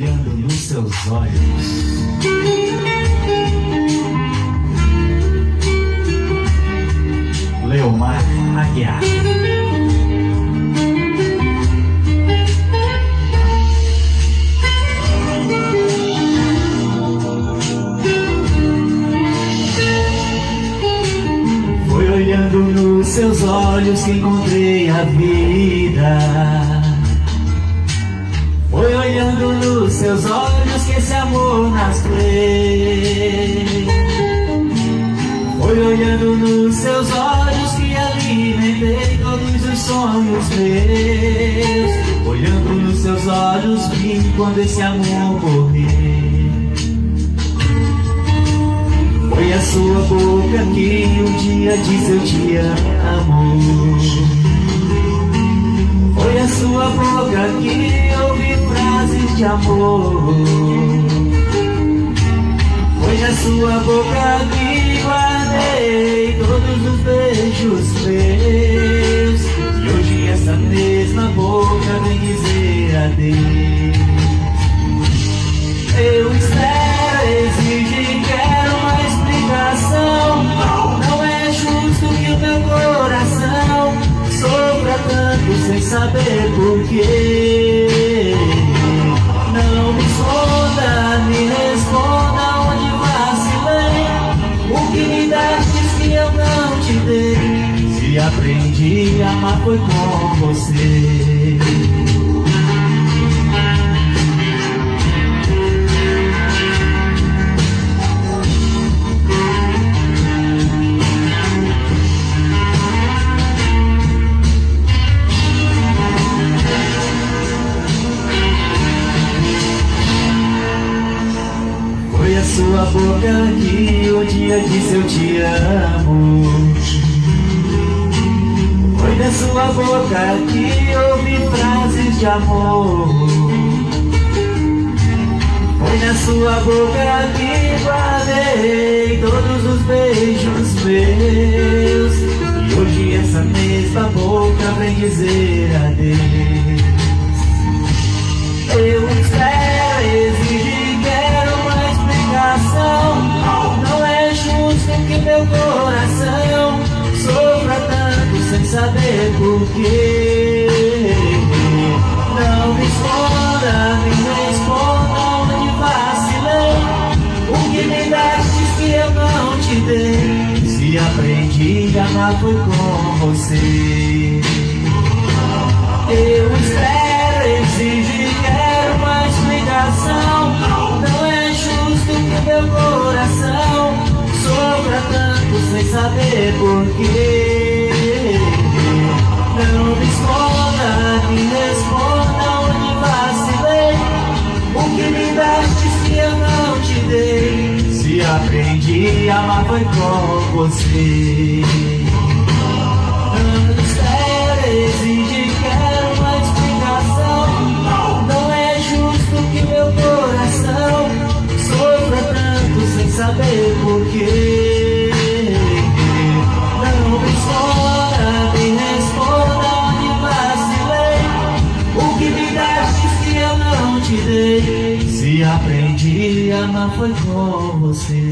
olhando nos seus olhos. Leomar Aguiar. Foi olhando nos seus olhos que encontrei a vida. Foi olhando nos seus olhos que esse amor nasceu. Foi olhando nos seus olhos que alimentei todos os sonhos meus. Olhando nos seus olhos vi quando esse amor morreu. Foi a sua boca que um dia disse eu te amo. Foi a sua boca que ouvi frases de amor. Foi a sua boca que guardei todos os beijos meus. E hoje essa mesma boca vem dizer adeus. Eu espero, exijo, quero uma explicação. Não é justo que o meu coração sofra tanto sem saber porquê. Não me esconda, me responda onde vacilei. O que me dastes que eu não te dei? Se aprendi a amar foi com você. Foi a sua boca que um dia disse eu te amo. Foi da sua boca que ouvi frases de amor. Foi na sua boca que guardei todos os beijos meus. E hoje essa mesma boca vem dizer adeus. Eu espero, exijo, quero uma explicação. Não é justo que meu coração sofra tanto sem saber porquê. Não me esconda, me responda onde vacilei. O que me dastes que eu não te dei? Se aprendi a amar foi com você. Eu espero, exijo, quero uma explicação. Não é justo que meu coração sofra tanto sem saber porquê. Não me esconda, me responda onde vacilei. O que me dastes que eu não te dei? Se aprendi a amar foi com você. Não espero, exige, quero uma explicação. Não é justo que meu coração sofra tanto sem saber porquê. Não me esconda, me responda onde vacilei. O que me dastes que eu não te dei? Se aprendi a amar foi com você.